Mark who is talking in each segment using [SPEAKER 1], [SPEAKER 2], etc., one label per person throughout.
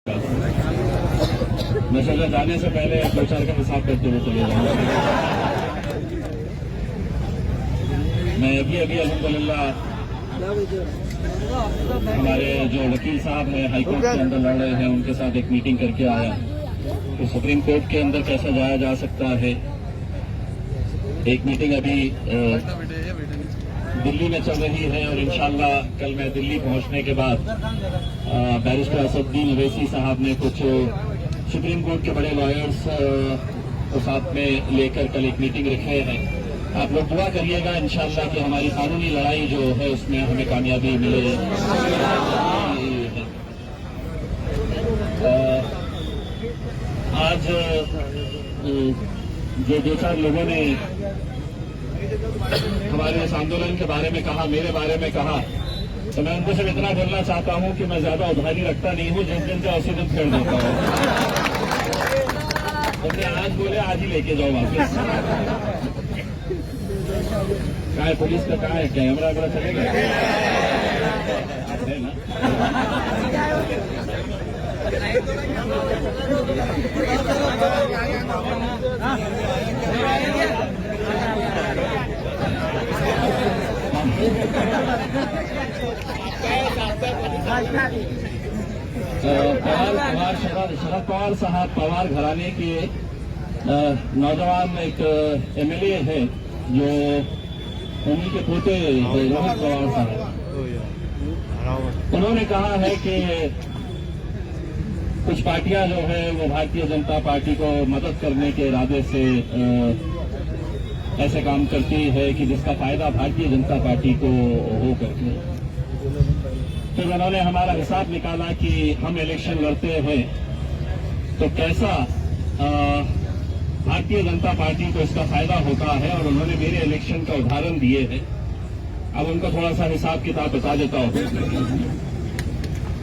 [SPEAKER 1] मैं सोचा जाने से पहले 2-4 का हिसाब करते हुए चले जाऊंगा। मैं अभी अल्हम्दुलिल्लाह हमारे जो वकील साहब हैं हाईकोर्ट के अंदर लड़ रहे हैं उनके साथ एक मीटिंग करके आया। तो सुप्रीम कोर्ट के अंदर कैसा जाया जा सकता है, एक मीटिंग अभी दिल्ली में चल रही है और इंशाल्लाह कल मैं दिल्ली पहुंचने के बाद बैरिस्टर असदुद्दीन अवैसी साहब ने कुछ सुप्रीम कोर्ट के बड़े लॉयर्स को साथ में लेकर कल एक मीटिंग रखे हैं। आप लोग दुआ करिएगा इंशाल्लाह कि हमारी कानूनी लड़ाई जो है उसमें हमें कामयाबी मिले। आज जो 2-4 लोगों ने हमारे इस आंदोलन के बारे में कहा, मेरे बारे में कहा, तो मैं उनको सिर्फ इतना बोलना चाहता हूं कि मैं ज्यादा उधारी रखता नहीं हूं, जिस दिन से उसी दिन फेर देता हूं। तो आज बोले आज ही लेके जाओ वापस। क्या है पुलिस का, कहाँ है कैमरा वगैरह चलेगा है ना? शरद पवार साहब पवार घराने के नौजवान एक एमएलए है जो उन्हीं के पोते रोहित पवार साहब, उन्होंने कहा है कि कुछ पार्टियां जो है वो भारतीय जनता पार्टी को मदद करने के इरादे से ऐसे काम करती है कि जिसका फायदा भारतीय जनता पार्टी को हो करके। फिर उन्होंने हमारा हिसाब निकाला कि हम इलेक्शन लड़ते हैं तो कैसा भारतीय जनता पार्टी को इसका फायदा होता है, और उन्होंने मेरे इलेक्शन का उदाहरण दिए हैं। अब उनका थोड़ा सा हिसाब किताब बता देता हूं।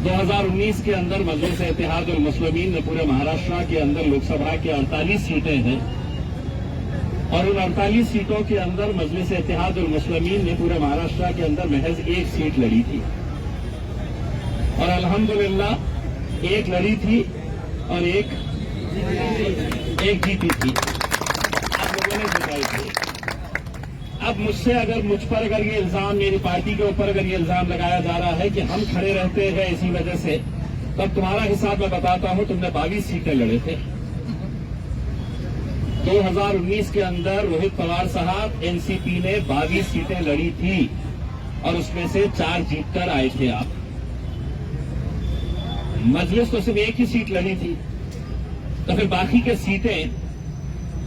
[SPEAKER 1] 2019 के अंदर मजलिस-ए-इत्तेहादुल मुस्लिमीन ने पूरे महाराष्ट्र के अंदर लोकसभा की 48 सीटें हैं और उन 48 सीटों के अंदर मजलिस-ए-इत्तेहादुल मुस्लिमीन ने पूरे महाराष्ट्र के अंदर महज एक सीट लड़ी थी और अल्हम्दुलिल्लाह एक लड़ी थी और एक जीती थी। आप लोगों ने जिताई थी। अब मुझसे मुझ पर अगर ये इल्जाम, मेरी पार्टी के ऊपर अगर ये इल्जाम लगाया जा रहा है कि हम खड़े रहते हैं इसी वजह से, तब तुम्हारा हिसाब मैं बताता हूं। तुमने 22 सीटें लड़े थे 2019 के अंदर। रोहित पवार साहब एनसीपी ने 22 सीटें लड़ी थी और उसमें से 4 जीतकर आए थे आप। मजलिस तो सिर्फ एक ही सीट लड़ी थी, तो फिर बाकी के सीटें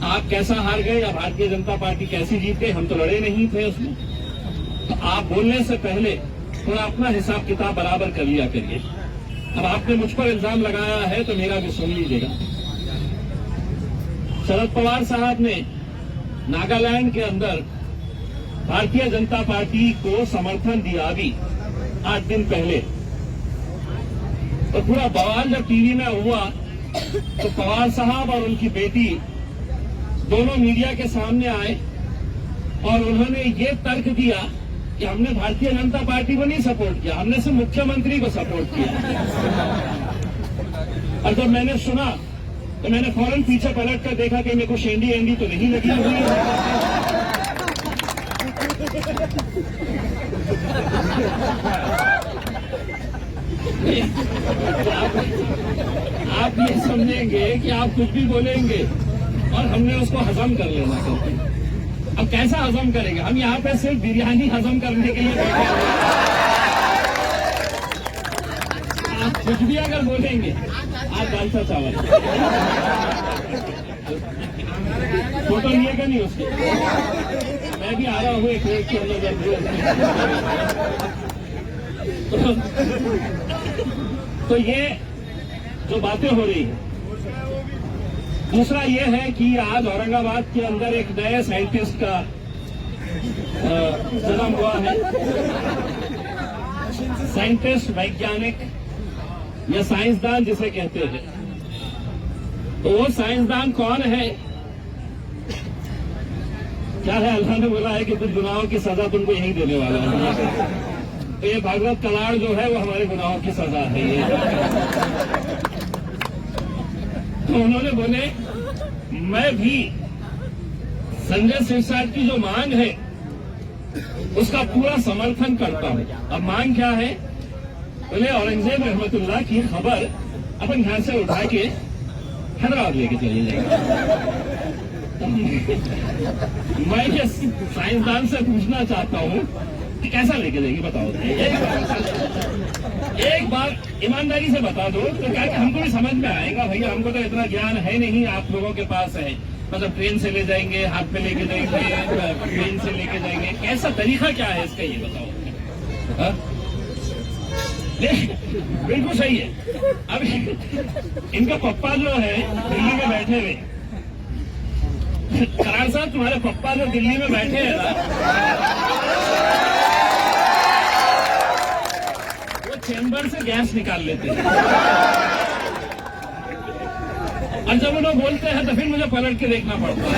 [SPEAKER 1] आप कैसा हार गए या भारतीय जनता पार्टी कैसी जीत गई? हम तो लड़े नहीं थे उसमें। तो आप बोलने से पहले थोड़ा अपना हिसाब किताब बराबर कर लिया करिए। अब आपने मुझ पर इल्जाम लगाया है तो मेरा भी सुन लीजिएगा। शरद पवार साहब ने नागालैंड के अंदर भारतीय जनता पार्टी को समर्थन दिया अभी 8 दिन पहले। तो पूरा बवाल जब टीवी में हुआ तो पवार साहब और उनकी बेटी दोनों मीडिया के सामने आए और उन्होंने ये तर्क दिया कि हमने भारतीय जनता पार्टी को नहीं सपोर्ट किया, हमने सिर्फ मुख्यमंत्री को सपोर्ट किया। और जब मैंने सुना तो मैंने फौरन पीछे पलट कर देखा कि मेरे को शेंडी एंडी तो नहीं लगी हुई है। आप ये समझेंगे कि आप कुछ भी बोलेंगे और हमने उसको हजम कर लेना करके। अब कैसा हजम करेंगे? हम यहाँ पे सिर्फ बिरयानी हजम करने के लिए बैठे हैं। आप कुछ भी अगर बोलेंगे, आज दाल सा चावल फोटो लिएगा नहीं उसकी। मैं भी आ रहा हूँ एक मिनट के अंदर। तो ये जो बातें हो रही है। दूसरा ये है कि आज औरंगाबाद के अंदर एक नए साइंटिस्ट का जन्म हुआ है। साइंटिस्ट, वैज्ञानिक या साइंसदान जिसे कहते हैं। तो वो साइंसदान कौन है? क्या है? अल्लाह ने बोला है कि कुछ गुनाहों की सजा तुमको यही देने वाला है। तो ये भागवत कलाड़ जो है वो हमारे गुनाहों की सजा है। ये तो उन्होंने बोले मैं भी संजय सिरसाट की जो मांग है उसका पूरा समर्थन करता हूं। अब मांग क्या है? बोले औरंगजेब रहमतुल्लाह की खबर अपन यहां से उठा के हैदराबाद लेके चली जाएगी। मैं ये साइंसदान से पूछना चाहता हूं कि कैसा लेके जाएगी, बताओ। एक बार ईमानदारी से बता दो तो क्या कि हमको भी समझ में आएगा। भैया हमको तो इतना ज्ञान है नहीं, आप लोगों के पास है। मतलब ट्रेन से ले जाएंगे, हाथ पे लेके जाएंगे, ट्रेन से लेके जाएंगे, कैसा तरीका क्या है इसका, ये बताओ। बिल्कुल सही है। अब इनका पप्पा जो है दिल्ली में बैठे हुए, करार साहब तुम्हारे पप्पा जो दिल्ली में बैठे हैं ना, वो चेंबर से गैस निकाल लेते हैं और जब वो लोग बोलते हैं तो फिर मुझे पलट के देखना पड़ता है।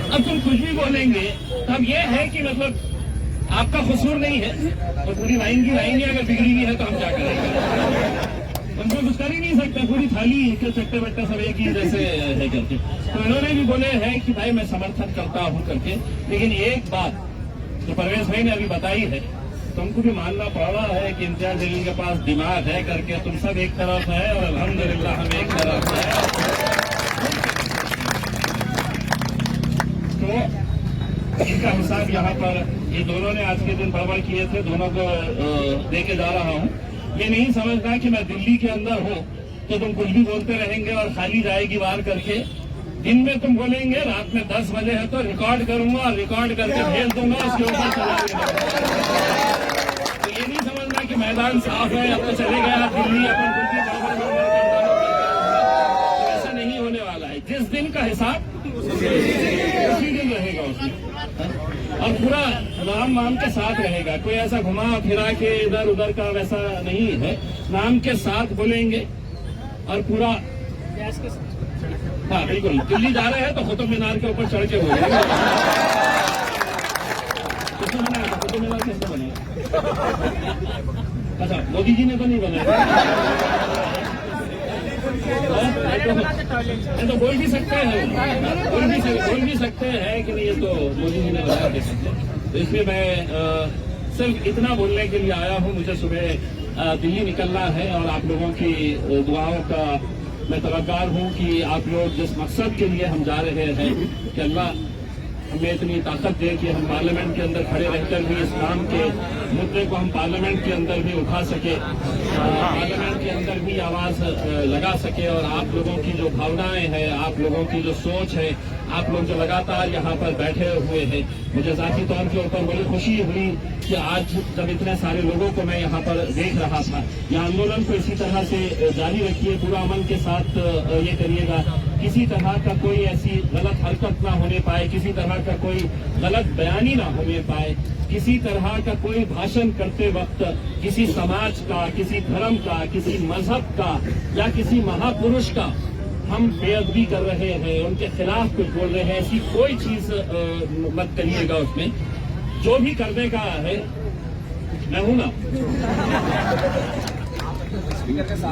[SPEAKER 1] अब तुम कुछ भी बोलेंगे तो अब ये है कि मतलब आपका कसूर नहीं है, तो पूरी लाइन की लाइन अगर बिगड़ी हुई है तो हम क्या करेंगे? उनको कुछ कर ही नहीं सकते, पूरी थाली के चट्टे बट्टे सब एक ही जैसे है करके। तो इन्होंने भी बोले हैं कि भाई मैं समर्थन करता हूं करके। लेकिन एक बात जो परवेज भाई ने अभी बताई है, तुमको भी मानना पड़ रहा है कि इम्तियाज जलील के पास दिमाग है करके। तुम सब एक तरफ है और अल्हम्दुलिल्लाह हम एक तरफ है। तो इनका हिसाब यहाँ पर ये दोनों ने आज के दिन बड़बड़ किए थे, दोनों को देके जा रहा हूँ। ये नहीं समझना कि मैं दिल्ली के अंदर हूँ तो तुम कुछ भी बोलते रहेंगे और खाली जाएगी बाहर करके। दिन में तुम बोलेंगे, रात में 10 बजे है तो रिकॉर्ड करूंगा और रिकॉर्ड करके भेज दूंगा, उसके ऊपर चला। तो ये नहीं समझना कि मैदान साफ है अब तो चले गया दिल्ली, अपन कुछ भी तो ऐसा नहीं होने वाला है। जिस दिन का हिसाब उसी दिन रहेगा उसमें, और पूरा नाम वाम के साथ रहेगा। कोई ऐसा घुमा फिरा के इधर उधर का वैसा नहीं है, नाम के साथ बोलेंगे और पूरा। हाँ बिल्कुल, दिल्ली जा रहे हैं तो कुतुब मीनार के ऊपर चढ़ के बोलेंगे। कुतुब मीनार किसने बनाया? अच्छा, मोदी जी ने तो नहीं बनाया। तो बोल भी सकते हैं, बोल भी सकते हैं कि नहीं ये तो मोदी जी ने बता दे सकते हैं। तो इसलिए मैं सिर्फ इतना बोलने के लिए आया हूँ। मुझे सुबह दिल्ली निकलना है और आप लोगों की दुआओं का मैं तवक्कार हूँ कि आप लोग जिस मकसद के लिए हम जा रहे हैं कि अल्लाह हमें इतनी ताकत दे कि हम पार्लियामेंट के अंदर खड़े रहकर भी इस्लाम के मुद्दे को हम पार्लियामेंट के अंदर भी उठा सके, पार्लियामेंट के अंदर भी आवाज लगा सके। और आप लोगों की जो भावनाएं हैं, आप लोगों की जो सोच है, आप लोग जो लगातार यहाँ पर बैठे हुए हैं, मुझे जाती तौर के ऊपर बड़ी खुशी हुई कि आज जब इतने सारे लोगों को मैं यहाँ पर देख रहा था। यह आंदोलन को इसी तरह से जारी रखिए, पूरा अमन के साथ ये करिएगा, किसी तरह का कोई ऐसी गलत हरकत ना होने पाए, किसी तरह का कोई गलत बयानी ना होने पाए, किसी तरह का कोई भाषण करते वक्त किसी समाज का, किसी धर्म का, किसी मजहब का या किसी महापुरुष का हम बेअदबी कर रहे हैं, उनके खिलाफ कुछ बोल रहे हैं, ऐसी कोई चीज मत करिएगा। उसमें जो भी करने का है, मैं हूं ना,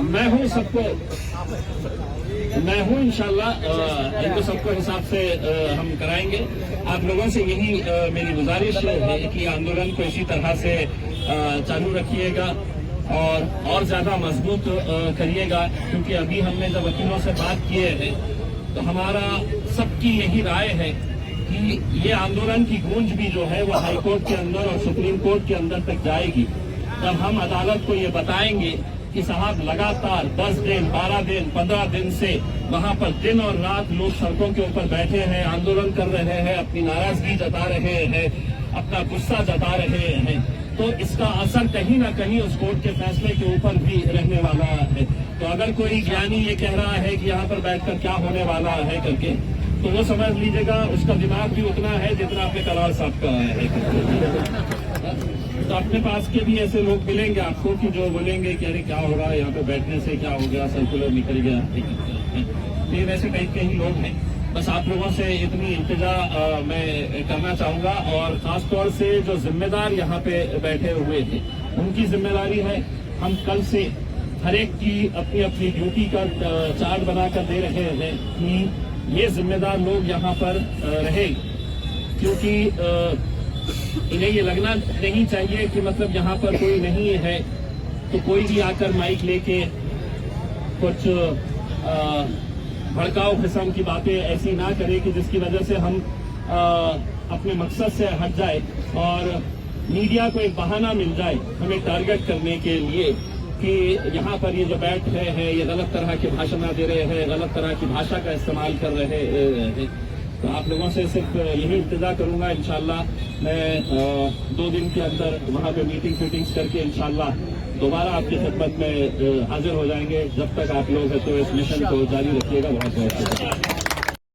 [SPEAKER 1] मैं हूं सबको, मैं हूं इंशाल्लाह। इनको सबको हिसाब से हम कराएंगे। आप लोगों से यही मेरी गुजारिश है कि आंदोलन को इसी तरह से चालू रखिएगा और ज्यादा मजबूत करिएगा। क्योंकि अभी हमने जब वकीलों से बात किए हैं तो हमारा सबकी यही राय है कि ये आंदोलन की गूंज भी जो है वो हाई कोर्ट के अंदर और सुप्रीम कोर्ट के अंदर तक जाएगी। तब हम अदालत को ये बताएंगे कि साहब लगातार 10 दिन, 12 दिन, 15 दिन से वहां पर दिन और रात लोग सड़कों के ऊपर बैठे हैं, आंदोलन कर रहे हैं, अपनी नाराजगी जता रहे हैं, अपना गुस्सा जता रहे हैं। तो इसका असर कहीं ना कहीं उस कोर्ट के फैसले के ऊपर भी रहने वाला है। तो अगर कोई ज्ञानी ये कह रहा है कि यहाँ पर बैठकर क्या होने वाला है करके, तो वो समझ लीजिएगा उसका दिमाग भी उतना है जितना अपने करार साहब का है। तो अपने पास के भी ऐसे लोग मिलेंगे आपको कि जो बोलेंगे कि अरे क्या हो रहा है यहाँ पे बैठने से, क्या हो गया, सर्कुलर निकल गया। ये वैसे कई कई लोग हैं। बस आप लोगों से इतनी इल्तिजा मैं करना चाहूंगा। और खास तौर से जो जिम्मेदार यहाँ पे बैठे हुए थे, उनकी जिम्मेदारी है हम कल से हर एक की अपनी अपनी ड्यूटी का चार्ट बनाकर दे रहे हैं कि ये जिम्मेदार लोग यहाँ पर रहे, क्योंकि इन्हें ये लगना नहीं चाहिए कि मतलब यहाँ पर कोई नहीं है तो कोई भी आकर माइक लेके कुछ भड़काऊ किस्म की बातें ऐसी ना करे कि जिसकी वजह से हम अपने मकसद से हट जाए और मीडिया को एक बहाना मिल जाए हमें टारगेट करने के लिए कि यहाँ पर ये जो बैठ रहे हैं ये गलत तरह के भाषण दे रहे हैं, गलत तरह की भाषा का इस्तेमाल कर रहे हैं। तो आप लोगों से सिर्फ यही इंतजार करूंगा, इंशाल्लाह मैं 2 दिन के अंदर वहाँ पे मीटिंग्स करके इंशाल्लाह दोबारा आपकी खिदमत में हाजिर हो जाएंगे। जब तक आप लोग हैं तो इस मिशन को जारी रखिएगा। बहुत बहुत शुक्रिया।